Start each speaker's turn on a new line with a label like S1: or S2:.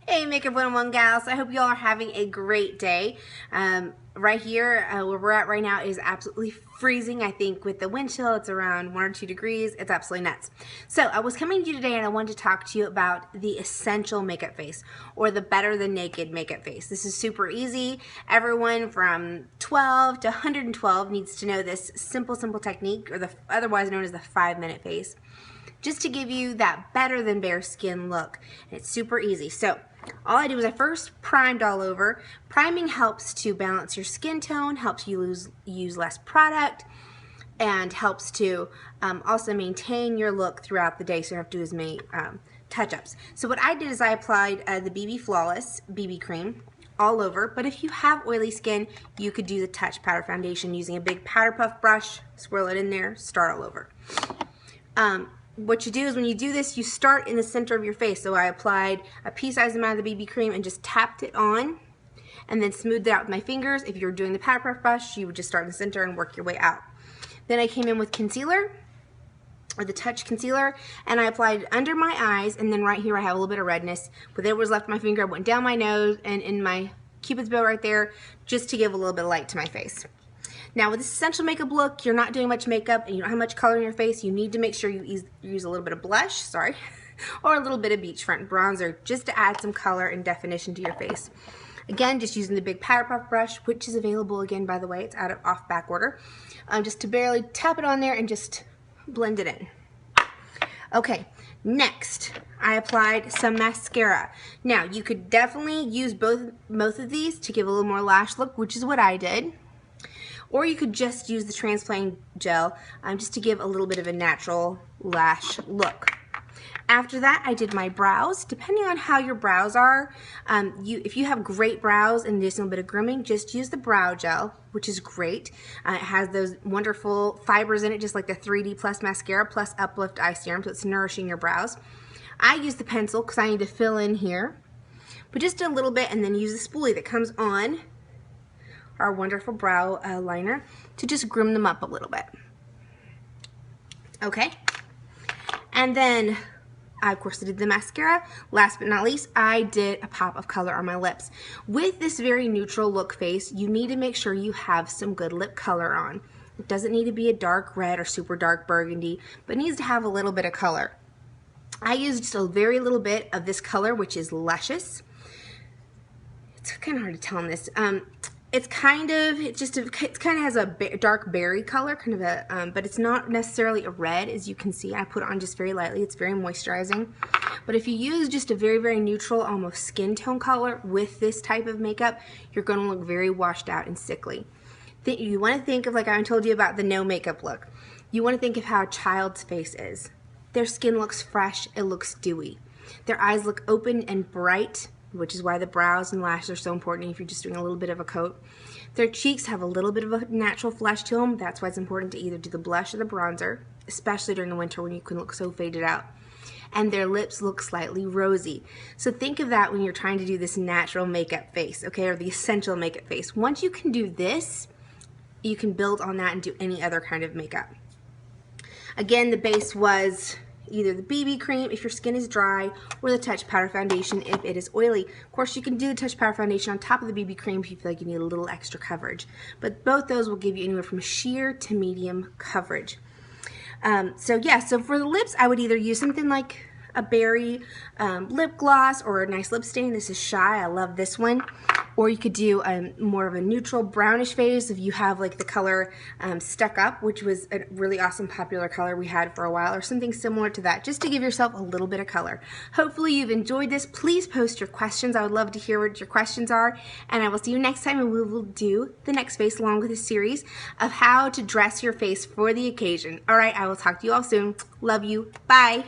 S1: Hey, Makeup 101 gals. I hope you all are having a great day. Right here, where we're at right now is absolutely freezing. I think with the wind chill, it's around 1 or 2 degrees. It's absolutely nuts. So I was coming to you today and I wanted to talk to you about the essential makeup face, or the better than naked makeup face. This is super easy. Everyone from 12 to 112 needs to know this simple technique, or the otherwise known as the 5-minute face, just to give you that better than bare skin look. And it's super easy. So all I did was I first primed all over. Priming helps to balance your skin tone, helps you use less product, and helps to also maintain your look throughout the day, so you don't have to do as many touch-ups. So what I did is I applied the BB Flawless BB cream all over, but if you have oily skin, you could do the Touch Powder Foundation using a big powder puff brush, swirl it in there, start all over. What you do is when you do this, you start in the center of your face. So I applied a pea-sized amount of the BB cream and just tapped it on and then smoothed it out with my fingers. If you're doing the powder puff brush, you would just start in the center and work your way out. Then I came in with concealer, or the Touch Concealer, and I applied it under my eyes, and then right here I have a little bit of redness. Whatever was left of my finger, I went down my nose and in my Cupid's bow right there, just to give a little bit of light to my face. Now with this essential makeup look, you're not doing much makeup and you don't have much color in your face. You need to make sure you use a little bit of blush, or a little bit of beachfront bronzer, just to add some color and definition to your face. Again, just using the big powder puff brush, which is available again, by the way, it's out of back order. Just to barely tap it on there and just blend it in. Okay, next I applied some mascara. Now you could definitely use both of these to give a little more lash look, which is what I did. Or you could just use the transplant gel just to give a little bit of a natural lash look. After that, I did my brows. Depending on how your brows are, if you have great brows and there's a little bit of grooming, just use the brow gel, which is great. It has those wonderful fibers in it, just like the 3D Plus mascara, plus Uplift Eye Serum, so it's nourishing your brows. I use the pencil because I need to fill in here, but just a little bit, and then use the spoolie that comes on our wonderful brow liner to just groom them up a little bit. Okay, and then of course I did the mascara. Last but not least, I did a pop of color on my lips. With this very neutral look face, you need to make sure you have some good lip color on. It doesn't need to be a dark red or super dark burgundy, but it needs to have a little bit of color. I used just a very little bit of this color, which is Luscious. It's kind of hard to tell on this. It kind of has a dark berry color, kind of a, but it's not necessarily a red, as you can see. I put it on just very lightly. It's very moisturizing. But if you use just a very neutral, almost skin tone color with this type of makeup, you're going to look very washed out and sickly. You want to think of, like I told you about the no makeup look, you want to think of how a child's face is. Their skin looks fresh, it looks dewy. Their eyes look open and bright, which is why the brows and lashes are so important if you're just doing a little bit of a coat. Their cheeks have a little bit of a natural flush to them. That's why it's important to either do the blush or the bronzer, especially during the winter when you can look so faded out. And their lips look slightly rosy. So think of that when you're trying to do this natural makeup face, okay, or the essential makeup face. Once you can do this, you can build on that and do any other kind of makeup. Again, the base was either the BB cream if your skin is dry, or the Touch Powder Foundation if it is oily. Of course, you can do the Touch Powder Foundation on top of the BB cream if you feel like you need a little extra coverage. But both those will give you anywhere from sheer to medium coverage. So for the lips, I would either use something like a berry lip gloss or a nice lip stain. This is Shy. I love this one. Or you could do more of a neutral brownish face if you have like the color Stuck Up, which was a really awesome popular color we had for a while, or something similar to that, just to give yourself a little bit of color. Hopefully you've enjoyed this. Please post your questions. I would love to hear what your questions are, and I will see you next time, and we will do the next face along with a series of how to dress your face for the occasion. All right, I will talk to you all soon. Love you. Bye.